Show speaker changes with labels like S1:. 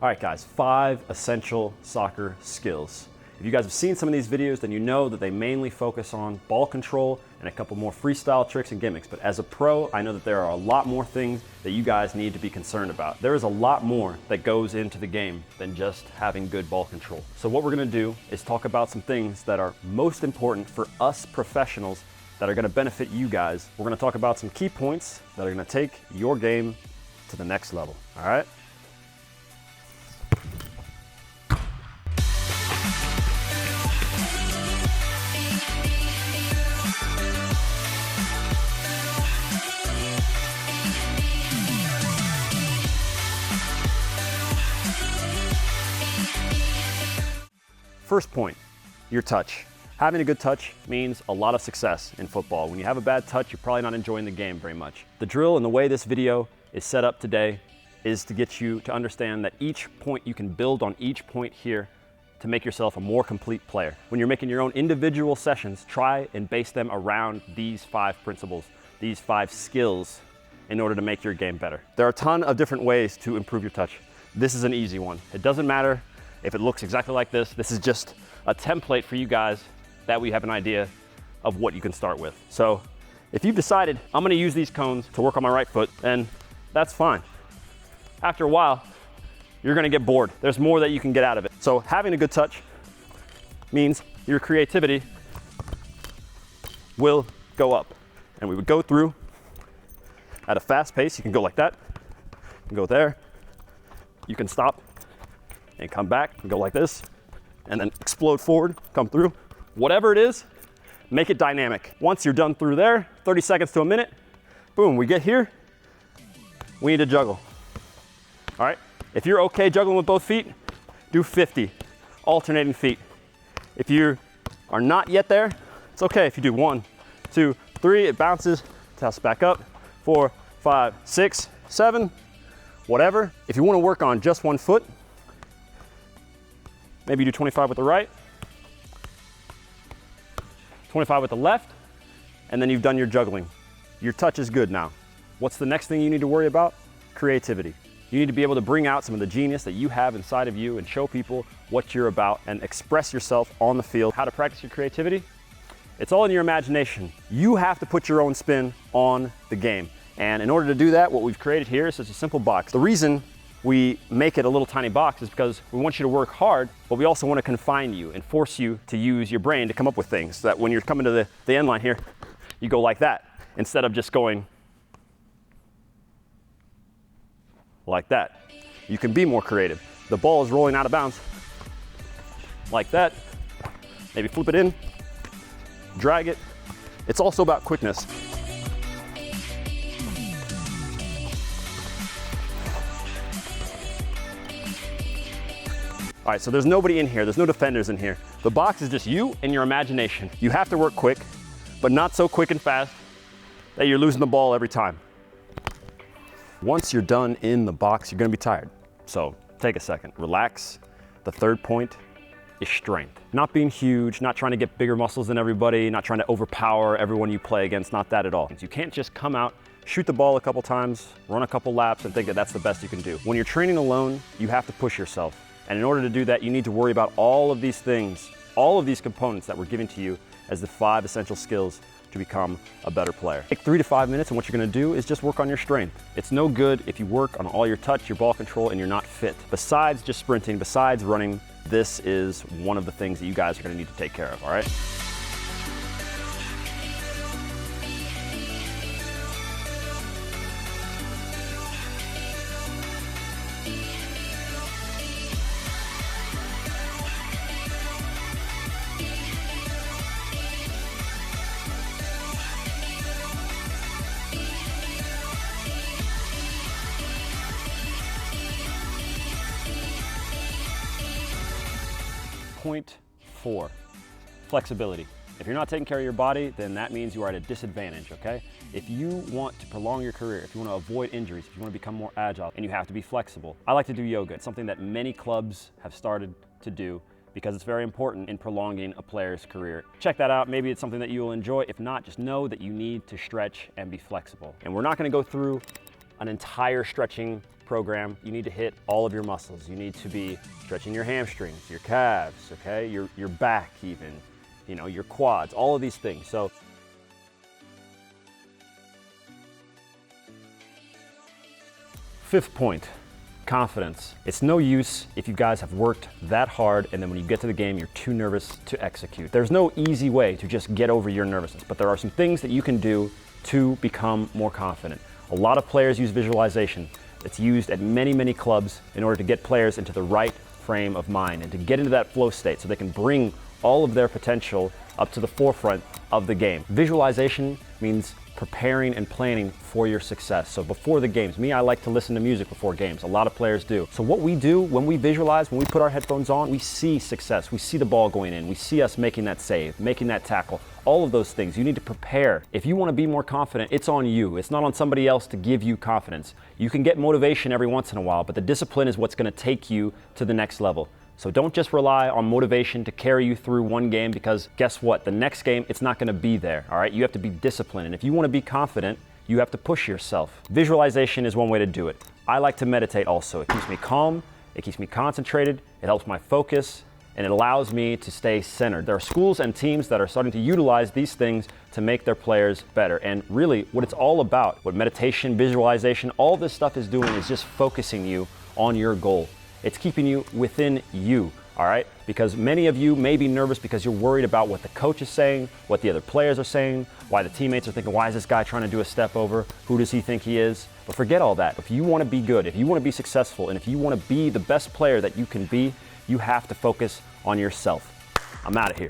S1: All right, guys, 5 essential soccer skills. If you guys have seen some of these videos, then you know that they mainly focus on ball control and a couple more freestyle tricks and gimmicks. But as a pro, I know that there are a lot more things that you guys need to be concerned about. There is a lot more that goes into the game than just having good ball control. So what we're gonna do is talk about some things that are most important for us professionals that are gonna benefit you guys. We're gonna talk about some key points that are gonna take your game to the next level, all right? First point, your touch. Having a good touch means a lot of success in football. When you have a bad touch, you're probably not enjoying the game very much. The drill and the way this video is set up today is to get you to understand that each point, you can build on each point here to make yourself a more complete player. When you're making your own individual sessions, try and base them around these 5 principles, these 5 skills in order to make your game better. There are a ton of different ways to improve your touch. This is an easy one. It doesn't matter if it looks exactly like this. This is just a template for you guys that we have an idea of what you can start with. So if you've decided I'm gonna use these cones to work on my right foot, then that's fine. After a while, you're gonna get bored. There's more that you can get out of it. So having a good touch means your creativity will go up. And we would go through at a fast pace. You can go like that, you can go there, you can stop and come back and go like this, and then explode forward, come through. Whatever it is, make it dynamic. Once you're done through there, 30 seconds to a minute, boom, we get here, we need to juggle. All right, if you're okay juggling with both feet, do 50 alternating feet. If you are not yet there, it's okay if you do 1, 2, 3, it bounces, toss back up, 4, 5, 6, 7, whatever. If you wanna work on just one foot, maybe you do 25 with the right, 25 with the left, and then you've done your juggling. Your touch is good now. What's the next thing you need to worry about? Creativity. You need to be able to bring out some of the genius that you have inside of you and show people what you're about and express yourself on the field. How to practice your creativity? It's all in your imagination. You have to put your own spin on the game. And in order to do that, what we've created here is just a simple box. The reason we make it a little tiny box is because we want you to work hard, but we also want to confine you and force you to use your brain to come up with things so that when you're coming to the end line here, you go like that instead of just going like that. You can be more creative. The ball is rolling out of bounds like that. Maybe flip it in, drag it. It's also about quickness. All right, so there's nobody in here, there's no defenders in here. The box is just you and your imagination. You have to work quick, but not so quick and fast that you're losing the ball every time. Once you're done in the box, you're gonna be tired. So take a second, relax. The third point is strength. Not being huge, not trying to get bigger muscles than everybody, not trying to overpower everyone you play against, not that at all. You can't just come out, shoot the ball a couple times, run a couple laps, and think that that's the best you can do. When you're training alone, you have to push yourself. And in order to do that, you need to worry about all of these things, all of these components that were given to you as the 5 essential skills to become a better player. Take 3 to 5 minutes, and what you're gonna do is just work on your strength. It's no good if you work on all your touch, your ball control, and you're not fit. Besides just sprinting, besides running, this is one of the things that you guys are gonna need to take care of, all right? Point 4, flexibility. If you're not taking care of your body, then that means you are at a disadvantage, okay? If you want to prolong your career, if you want to avoid injuries, if you want to become more agile, and you have to be flexible. I like to do yoga. It's something that many clubs have started to do because it's very important in prolonging a player's career. Check that out. Maybe it's something that you will enjoy. If not, just know that you need to stretch and be flexible. And we're not going to go through an entire stretching program, you need to hit all of your muscles. You need to be stretching your hamstrings, your calves, okay, your back even, you know, your quads, all of these things. So fifth point, confidence. It's no use if you guys have worked that hard and then when you get to the game, you're too nervous to execute. There's no easy way to just get over your nervousness, but there are some things that you can do to become more confident. A lot of players use visualization. It's used at many, many clubs in order to get players into the right frame of mind and to get into that flow state so they can bring all of their potential up to the forefront of the game. Visualization means preparing and planning for your success. So before the games, I like to listen to music before games. A lot of players do. So what we do when we visualize, when we put our headphones on, we see success. We see the ball going in. We see us making that save, making that tackle, all of those things. You need to prepare. If you want to be more confident, it's on you. It's not on somebody else to give you confidence. You can get motivation every once in a while, but the discipline is what's going to take you to the next level. So don't just rely on motivation to carry you through one game, because guess what? The next game, it's not going to be there, all right? You have to be disciplined. And if you want to be confident, you have to push yourself. Visualization is one way to do it. I like to meditate also. It keeps me calm, it keeps me concentrated, it helps my focus, and it allows me to stay centered. There are schools and teams that are starting to utilize these things to make their players better. And really, what it's all about, what meditation, visualization, all this stuff is doing is just focusing you on your goal. It's keeping you within you, all right? Because many of you may be nervous because you're worried about what the coach is saying, what the other players are saying, why the teammates are thinking, why is this guy trying to do a step over? Who does he think he is? But forget all that. If you want to be good, if you want to be successful, and if you want to be the best player that you can be, you have to focus on yourself. I'm out of here.